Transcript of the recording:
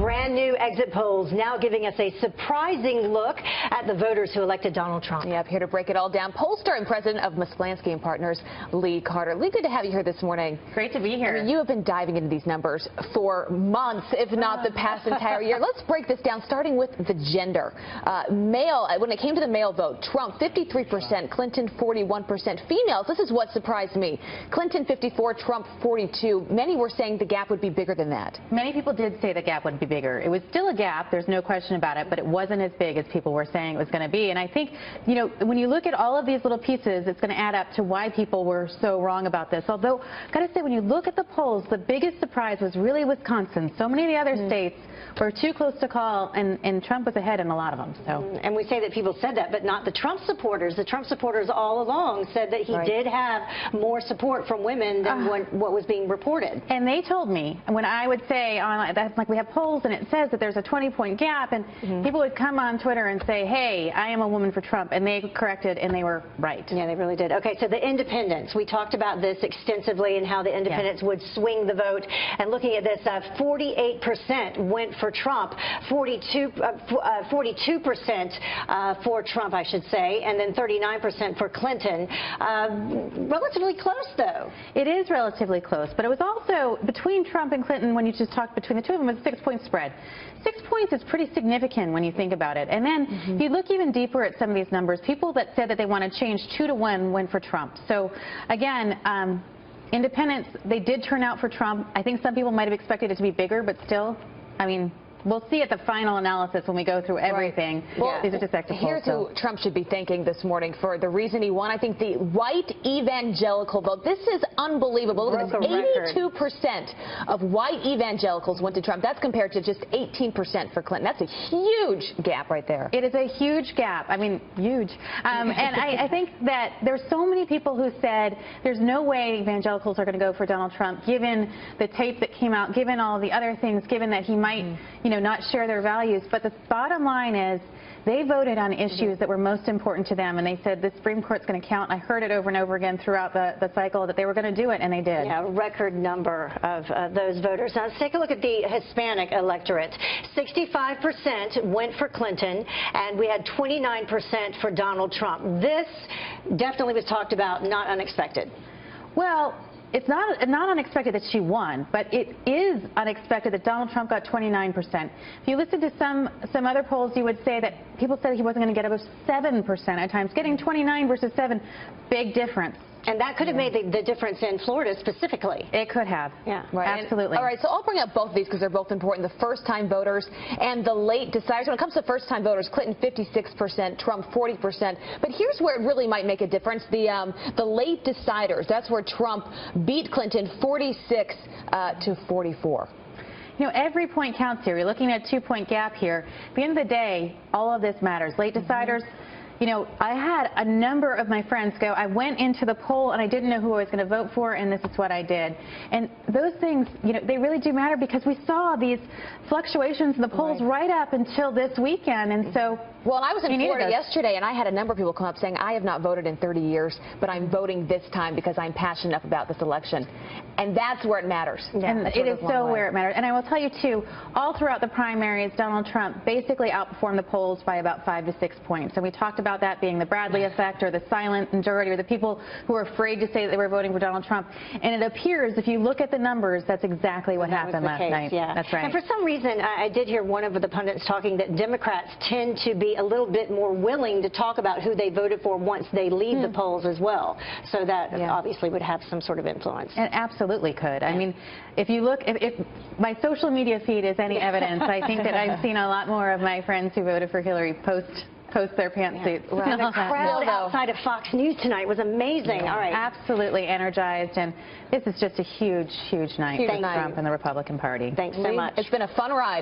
brand new exit polls now giving us a surprising look at the voters who elected Donald Trump. Yep, here to break it all down, pollster and president of Musklansky and Partners, Lee Carter. Lee, good to have you here this morning. Great to be here. I mean, you have been diving into these numbers for months, if not the past entire year. Let's break this down, starting with the gender. Male, when it came to the male vote, Trump 53%, Clinton 41%. Females, this is what surprised me. Clinton 54, Trump 42. Many were saying the gap would be bigger than that. Many people did say the gap would be bigger. It was still a gap, there's no question about it, but it wasn't as big as people were saying it was going to be. And I think, you know, when you look at all of these little pieces, it's going to add up to why people were so wrong about this. Although, I've got to say, when you look at the polls, the biggest surprise was really Wisconsin. So many of the other states were too close to call, and Trump was ahead in a lot of them. So. And we say that people said that, but not the Trump supporters. The Trump supporters all along said that he did have more support from women than what was being reported. And they told me, when I would say, that's like we have polls and it says that there's a 20-point gap, and people would come on Twitter and say, hey, I am a woman for Trump, and they corrected, and they were right. Yeah, they really did. Okay, so the independents, we talked about this extensively and how the independents would swing the vote. And looking at this, 48% went for Trump, 42% for Trump, I should say, and then 39% for Clinton. Relatively close, though. It is relatively close, but it was also between Trump and Clinton, when you just talk between the two of them, it was a 6-point spread. 6 points is pretty significant when you think about it. And then if you look even deeper at some of these numbers, people that said that they want to change 2-to-1 went for Trump. So again, independents, they did turn out for Trump. I think some people might have expected it to be bigger, but still, I mean, we'll see at the final analysis when we go through everything. Well, these are just exit polls. Here's who Trump should be thanking this morning for the reason he won. I think the white evangelical vote. This is unbelievable. Look at this. 82% of white evangelicals went to Trump. That's compared to just 18% for Clinton. That's a huge gap right there. It is a huge gap. I mean, huge. And I think that there's so many people who said there's no way evangelicals are going to go for Donald Trump, given the tape that came out, given all the other things, given that he might, you know, not share their values. But the bottom line is they voted on issues that were most important to them, and they said the Supreme Court's going to count. I heard it over and over again throughout the cycle that they were going to do it, and they did. Yeah, a record number of those voters. Now let's take a look at the Hispanic electorate. 65% went for Clinton, and we had 29% for Donald Trump. This definitely was talked about, not unexpected. Well, it's not unexpected that she won, but it is unexpected that Donald Trump got 29%. If you listen to some other polls, you would say that people said he wasn't going to get above 7% at times. Getting 29 versus 7, big difference. And that could have made the difference in Florida specifically. It could have. Yeah. Right. Absolutely. All right, so I'll bring up both of these because they're both important. The first-time voters and the late deciders. When it comes to first-time voters, Clinton 56%, Trump 40%. But here's where it really might make a difference. The late deciders, that's where Trump beat Clinton 46 to 44. You know, every point counts here. You're looking at a 2-point gap here. At the end of the day, all of this matters. Late deciders. You know, I had a number of my friends go, I went into the poll and I didn't know who I was going to vote for, and this is what I did. And those things, you know, they really do matter because we saw these fluctuations in the polls right up until this weekend. And so, well, I was in Florida yesterday, and I had a number of people come up saying, I have not voted in 30 years, but I'm voting this time because I'm passionate enough about this election. And that's where it matters. Yeah, and it is so where it matters. And I will tell you, too, all throughout the primaries, Donald Trump basically outperformed the polls by about 5 to 6 points. And we talked about that being the Bradley effect, or the silent majority, or the people who are afraid to say that they were voting for Donald Trump. And it appears, if you look at the numbers, that's exactly what happened last night. Yeah. That's right. And for some reason, I did hear one of the pundits talking that Democrats tend to be a little bit more willing to talk about who they voted for once they leave the polls as well. So that obviously would have some sort of influence. It absolutely could. I mean, if you look, if my social media feed is any evidence, I think that I've seen a lot more of my friends who voted for Hillary post their pantsuits. Well, the crowd outside of Fox News tonight was amazing. All right. Absolutely energized, and this is just a huge, huge night for Trump and the Republican Party. Thanks so much. It's been a fun ride.